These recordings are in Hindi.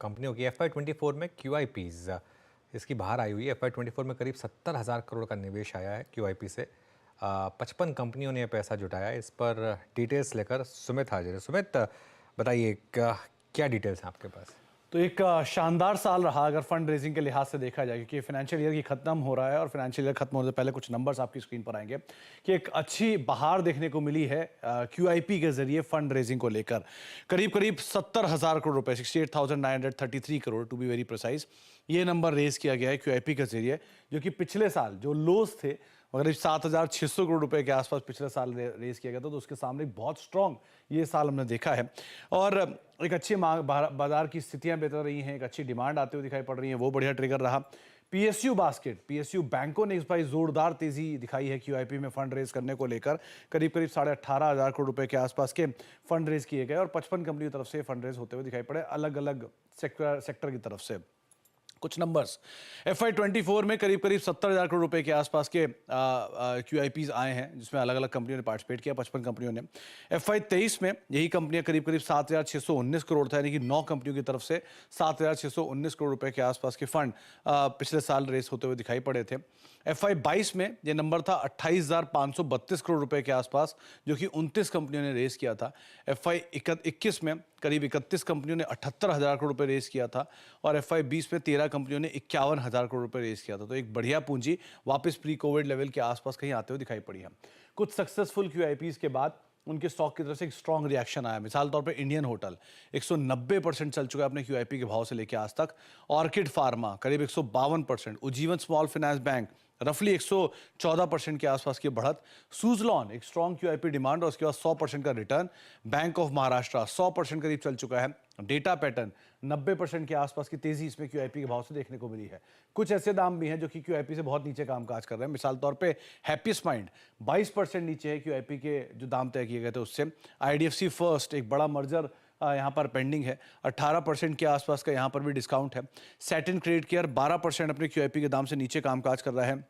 कंपनियों की FY24 में QIPs इसकी बाहर आई हुई है। FY24 में करीब 70,000 करोड़ का निवेश आया है QIP से। 55 कंपनियों ने पैसा जुटाया है। इस पर डिटेल्स लेकर सुमित हाजिर है। सुमित, बताइए क्या डिटेल्स हैं आपके पास? तो एक शानदार साल रहा अगर फंड रेजिंग के लिहाज से देखा जाए, क्योंकि फाइनेंशियल ईयर की खत्म हो रहा है और फाइनेंशियल ईयर खत्म होने से पहले कुछ नंबर्स आपकी स्क्रीन पर आएंगे कि एक अच्छी बहार देखने को मिली है QIP के जरिए फंड रेजिंग को लेकर। करीब करीब 70,000 करोड़ रुपए, 68,933 crore to be very precise, ये नंबर रेज किया गया है QIP के जरिए, जो कि पिछले साल जो लोस थे करीब 7,600 करोड़ रुपए के आसपास पिछले साल रेज किया गया था, तो उसके सामने बहुत स्ट्रॉन्ग ये साल हमने देखा है। और एक अच्छी मांग, बाजार की स्थितियां बेहतर रही हैं, एक अच्छी डिमांड आते हुए दिखाई पड़ रही है, वो बढ़िया ट्रिगर रहा। PSU बास्केट, PSU बैंकों ने इस बार जोरदार तेजी दिखाई है QIP में फंड रेज करने को लेकर। करीब करीब 18,500 करोड़ रुपए के आसपास के फंड रेज किए गए और 55 कंपनियों की तरफ से फंड रेज होते हुए दिखाई पड़े, अलग अलग सेक्टर की तरफ से। कुछ नंबर्स, FY24 में करीब करीब 70,000 करोड़ रुपए के आसपास के QIPs आए हैं, जिसमें अलग अलग कंपनियों ने पार्टिसिपेट किया, 55 कंपनियों ने। FY23 में यही कंपनियां करीब करीब 7,619 करोड़ था, यानी कि 9 कंपनियों की तरफ से 7,619 करोड़ रुपए के आसपास के फंड पिछले साल रेस होते हुए दिखाई पड़े थे। FY22 में ये नंबर था 28,532 करोड़ रुपए के आसपास, जो कि 29 कंपनियों ने रेस किया था। FY21 में करीब 31 कंपनियों ने 78,000 करोड़ रुपए रेस किया था और FY20 में 13 कंपनियों ने 51,000 करोड़ रुपए रेस किया था। तो एक बढ़िया पूंजी वापस प्री कोविड लेवल के आसपास कहीं आते हुए दिखाई पड़ी है। कुछ सक्सेसफुल QIPs के बाद उनके स्टॉक की तरफ से एक स्ट्रॉन्ग रिएक्शन आया। मिसाल तौर पे इंडियन होटल 190% चल चुका है अपने QIP के भाव से लेकर आज तक। ऑर्किड फार्मा करीब 152%, उज्जीवन स्मॉल फाइनेंस बैंक रफली 114% के आसपास की बढ़त, सुजलॉन एक स्ट्रॉन्ग QIP डिमांड और उसके बाद 100% का रिटर्न, बैंक ऑफ महाराष्ट्र 100% करीब चल चुका है, डेटा पैटर्न 90% के आसपास की तेजी इसमें QIP के भाव से देखने को मिली है। कुछ ऐसे दाम भी हैं जो कि QIP से बहुत नीचे कामकाज कर रहे हैं। मिसाल तौर पे हैप्पीस्ट माइंड 22% नीचे है QIP के जो दाम तय किए गए थे उससे। IDFC फर्स्ट एक बड़ा मर्जर यहाँ पर पेंडिंग है, 18% के आसपास का यहाँ पर भी डिस्काउंट है। सैटिन क्रेडिट केयर 12% अपने QIP के दाम से नीचे कामकाज कर रहा है।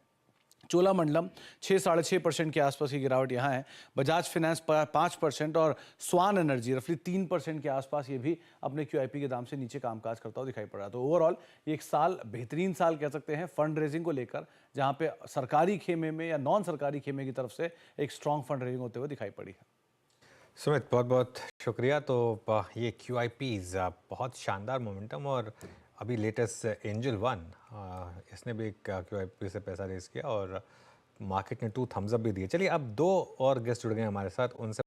चोलामंडलम 6-6.5% के आसपास की गिरावट यहाँ है। बजाज फाइनेंस 5% और स्वान एनर्जी रफली 3% के आसपास ये भी अपने QIP के दाम से नीचे कामकाज करता हुआ दिखाई पड़ रहा है। तो ओवरऑल एक साल बेहतरीन साल कह सकते हैं फंड रेजिंग को लेकर, जहाँ पे सरकारी खेमे में या नॉन सरकारी खेमे की तरफ से एक स्ट्रॉन्ग फंड रेजिंग होते हुए दिखाई पड़ी है। सुमित, बहुत बहुत शुक्रिया। तो ये QIPs बहुत शानदार मोमेंटम, और अभी लेटेस्ट एंजल वन इसने भी एक QIP से पैसा रेज किया और मार्केट ने 2 थम्स अप भी दिए। चलिए, अब 2 और गेस्ट जुड़ गए हमारे साथ, उनसे